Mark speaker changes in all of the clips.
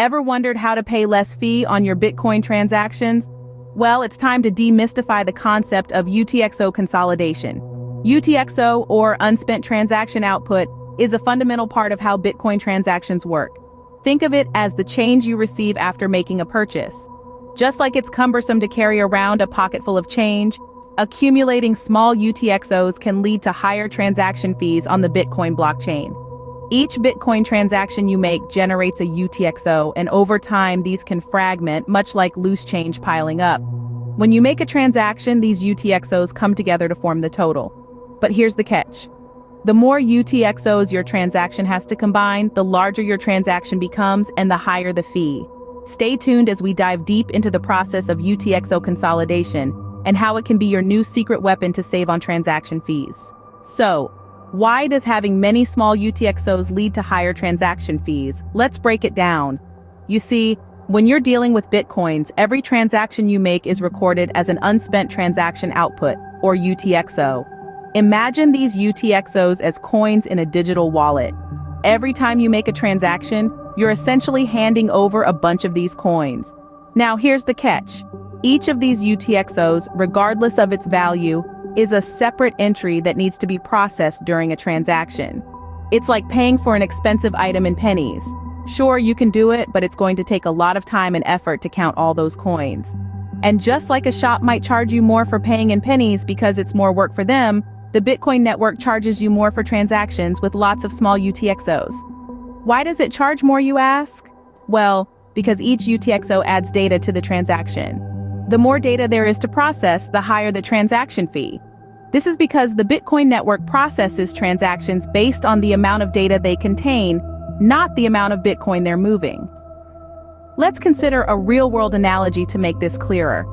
Speaker 1: Ever wondered how to pay less fee on your Bitcoin transactions? Well, it's time to demystify the concept of UTXO consolidation. UTXO, or unspent transaction output, is a fundamental part of how Bitcoin transactions work. Think of it as the change you receive after making a purchase. Just like it's cumbersome to carry around a pocket full of change, accumulating small UTXOs can lead to higher transaction fees on the Bitcoin blockchain. Each Bitcoin transaction you make generates a UTXO, and over time these can fragment, much like loose change piling up. When you make a transaction, these UTXOs come together to form the total. But here's the catch. The more UTXOs your transaction has to combine, the larger your transaction becomes and the higher the fee. Stay tuned as we dive deep into the process of UTXO consolidation and how it can be your new secret weapon to save on transaction fees. So, why does having many small UTXOs lead to higher transaction fees? Let's break it down. You see, when you're dealing with Bitcoins, every transaction you make is recorded as an unspent transaction output, or UTXO. Imagine these UTXOs as coins in a digital wallet. Every time you make a transaction, you're essentially handing over a bunch of these coins. Now here's the catch. Each of these UTXOs, regardless of its value, is a separate entry that needs to be processed during a transaction. It's like paying for an expensive item in pennies. Sure, you can do it, but it's going to take a lot of time and effort to count all those coins. And just like a shop might charge you more for paying in pennies because it's more work for them, the Bitcoin network charges you more for transactions with lots of small UTXOs. Why does it charge more, you ask? Well, because each UTXO adds data to the transaction. The more data there is to process, the higher the transaction fee. This is because the Bitcoin network processes transactions based on the amount of data they contain, not the amount of Bitcoin they're moving. Let's consider a real-world analogy to make this clearer.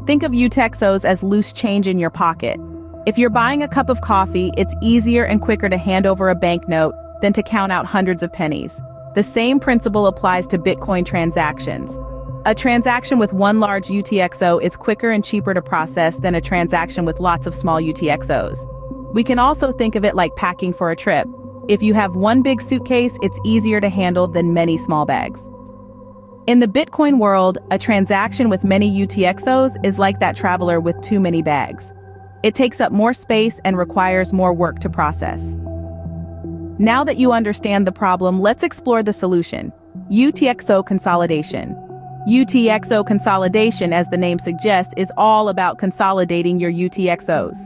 Speaker 1: Think of UTXOs as loose change in your pocket. If you're buying a cup of coffee, it's easier and quicker to hand over a banknote than to count out hundreds of pennies. The same principle applies to Bitcoin transactions. A transaction with one large UTXO is quicker and cheaper to process than a transaction with lots of small UTXOs. We can also think of it like packing for a trip. If you have one big suitcase, it's easier to handle than many small bags. In the Bitcoin world, a transaction with many UTXOs is like that traveler with too many bags. It takes up more space and requires more work to process. Now that you understand the problem, let's explore the solution: UTXO consolidation. UTXO consolidation, as the name suggests, is all about consolidating your UTXOs.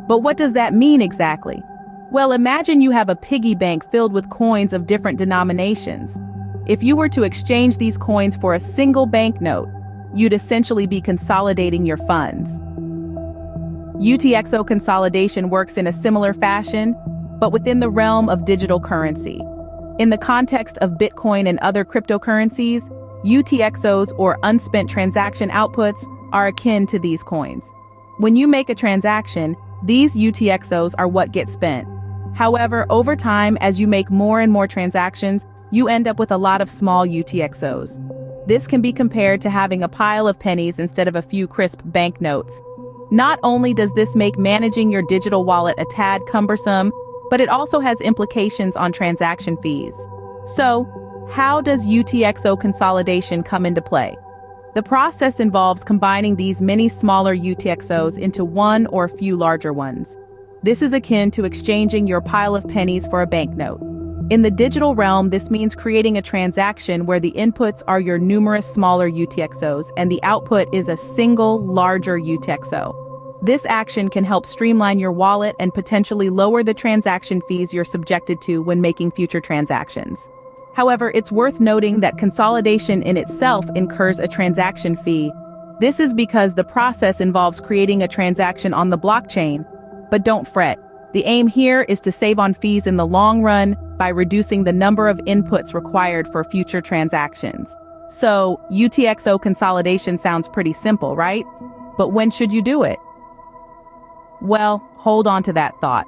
Speaker 1: But what does that mean exactly? Well, imagine you have a piggy bank filled with coins of different denominations. If you were to exchange these coins for a single banknote, you'd essentially be consolidating your funds. UTXO consolidation works in a similar fashion, but within the realm of digital currency. In the context of Bitcoin and other cryptocurrencies, UTXOs, or unspent transaction outputs, are akin to these coins. When you make a transaction, these UTXOs are what get spent. However, over time, as you make more and more transactions, you end up with a lot of small UTXOs. This can be compared to having a pile of pennies instead of a few crisp banknotes. Not only does this make managing your digital wallet a tad cumbersome, but it also has implications on transaction fees. So, how does UTXO consolidation come into play? The process involves combining these many smaller UTXOs into one or a few larger ones. This is akin to exchanging your pile of pennies for a banknote. In the digital realm, this means creating a transaction where the inputs are your numerous smaller UTXOs and the output is a single, larger UTXO. This action can help streamline your wallet and potentially lower the transaction fees you're subjected to when making future transactions. However, it's worth noting that consolidation in itself incurs a transaction fee. This is because the process involves creating a transaction on the blockchain. But don't fret. The aim here is to save on fees in the long run by reducing the number of inputs required for future transactions. So, UTXO consolidation sounds pretty simple, right? But when should you do it? Well, hold on to that thought.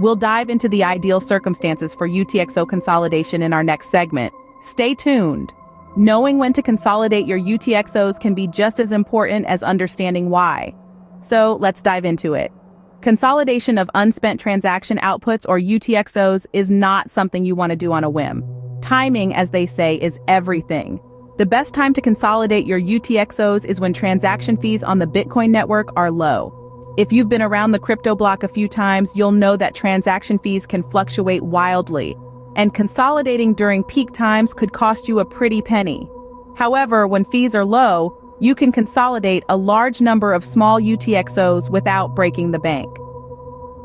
Speaker 1: We'll dive into the ideal circumstances for UTXO consolidation in our next segment. Stay tuned. Knowing when to consolidate your UTXOs can be just as important as understanding why. So let's dive into it. Consolidation of unspent transaction outputs, or UTXOs, is not something you want to do on a whim. Timing, as they say, is everything. The best time to consolidate your UTXOs is when transaction fees on the Bitcoin network are low. If you've been around the crypto block a few times, you'll know that transaction fees can fluctuate wildly, and consolidating during peak times could cost you a pretty penny. However, when fees are low, you can consolidate a large number of small UTXOs without breaking the bank.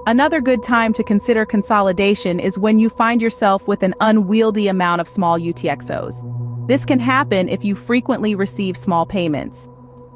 Speaker 1: Another good time to consider consolidation is when you find yourself with an unwieldy amount of small UTXOs. This can happen if you frequently receive small payments.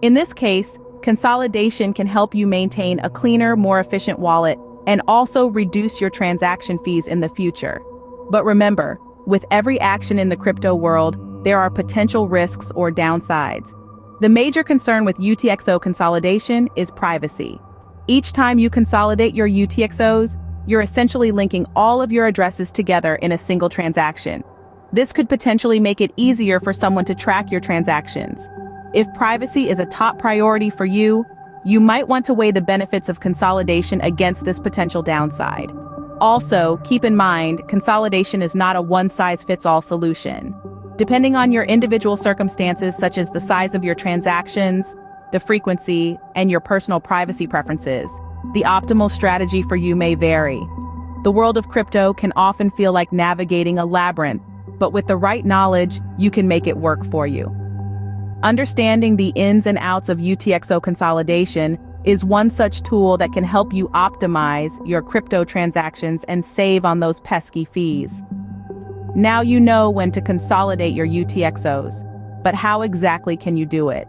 Speaker 1: In this case, consolidation can help you maintain a cleaner, more efficient wallet and also reduce your transaction fees in the future. But remember, with every action in the crypto world, there are potential risks or downsides. The major concern with UTXO consolidation is privacy. Each time you consolidate your UTXOs, you're essentially linking all of your addresses together in a single transaction. This could potentially make it easier for someone to track your transactions. If privacy is a top priority for you, you might want to weigh the benefits of consolidation against this potential downside. Also, keep in mind, consolidation is not a one-size-fits-all solution. Depending on your individual circumstances, such as the size of your transactions, the frequency, and your personal privacy preferences, the optimal strategy for you may vary. The world of crypto can often feel like navigating a labyrinth, but with the right knowledge, you can make it work for you. Understanding the ins and outs of UTXO consolidation is one such tool that can help you optimize your crypto transactions and save on those pesky fees. Now you know when to consolidate your UTXOs, but how exactly can you do it?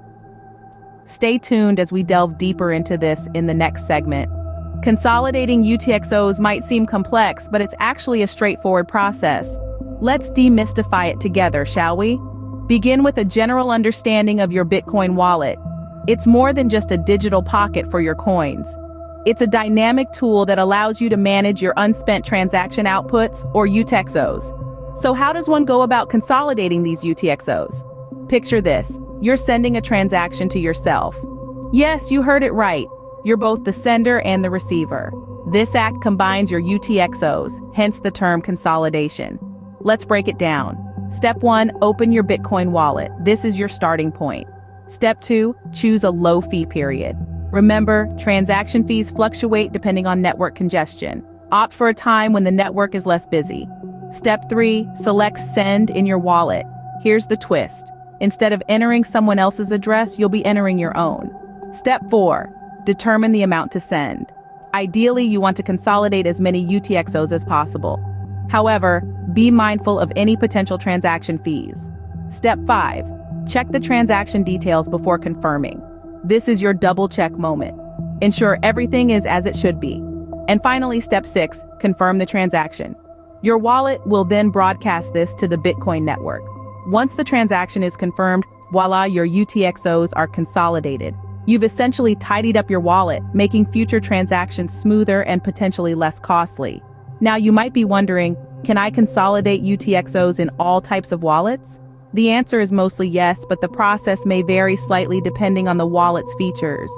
Speaker 1: Stay tuned as we delve deeper into this in the next segment. Consolidating UTXOs might seem complex, but it's actually a straightforward process. Let's demystify it together, shall we? Begin with a general understanding of your Bitcoin wallet. It's more than just a digital pocket for your coins. It's a dynamic tool that allows you to manage your unspent transaction outputs, or UTXOs. So how does one go about consolidating these UTXOs? Picture this. You're sending a transaction to yourself. Yes, you heard it right. You're both the sender and the receiver. This act combines your UTXOs, hence the term consolidation. Let's break it down. Step 1, open your Bitcoin wallet. This is your starting point. Step 2, choose a low fee period. Remember, transaction fees fluctuate depending on network congestion. Opt for a time when the network is less busy. Step 3, select send in your wallet. Here's the twist. Instead of entering someone else's address, you'll be entering your own. Step 4, determine the amount to send. Ideally, you want to consolidate as many UTXOs as possible. However, be mindful of any potential transaction fees. Step 5, check the transaction details before confirming. This is your double-check moment. Ensure everything is as it should be. And finally, step 6, confirm the transaction. Your wallet will then broadcast this to the Bitcoin network. Once the transaction is confirmed, voila, your UTXOs are consolidated. You've essentially tidied up your wallet, making future transactions smoother and potentially less costly. Now you might be wondering, can I consolidate UTXOs in all types of wallets? The answer is mostly yes, but the process may vary slightly depending on the wallet's features.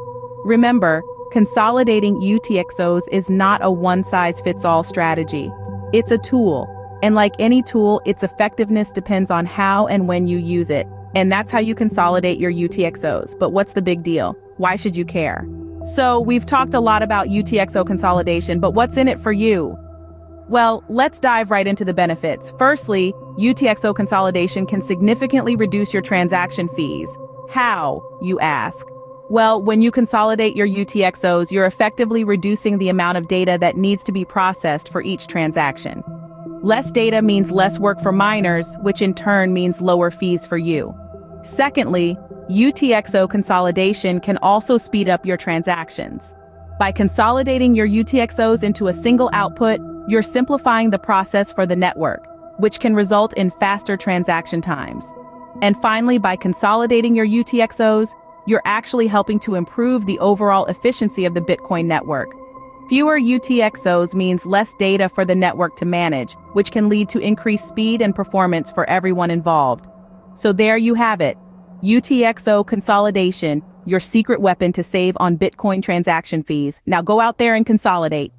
Speaker 1: Remember, consolidating UTXOs is not a one-size-fits-all strategy. It's a tool, and like any tool, its effectiveness depends on how and when you use it. And that's how you consolidate your UTXOs. But what's the big deal? Why should you care? So we've talked a lot about UTXO consolidation, but what's in it for you? Well, let's dive right into the benefits. Firstly, UTXO consolidation can significantly reduce your transaction fees. How, you ask? Well, when you consolidate your UTXOs, you're effectively reducing the amount of data that needs to be processed for each transaction. Less data means less work for miners, which in turn means lower fees for you. Secondly, UTXO consolidation can also speed up your transactions. By consolidating your UTXOs into a single output, you're simplifying the process for the network, which can result in faster transaction times. And finally, by consolidating your UTXOs, you're actually helping to improve the overall efficiency of the Bitcoin network. Fewer UTXOs means less data for the network to manage, which can lead to increased speed and performance for everyone involved. So there you have it. UTXO consolidation, your secret weapon to save on Bitcoin transaction fees. Now go out there and consolidate.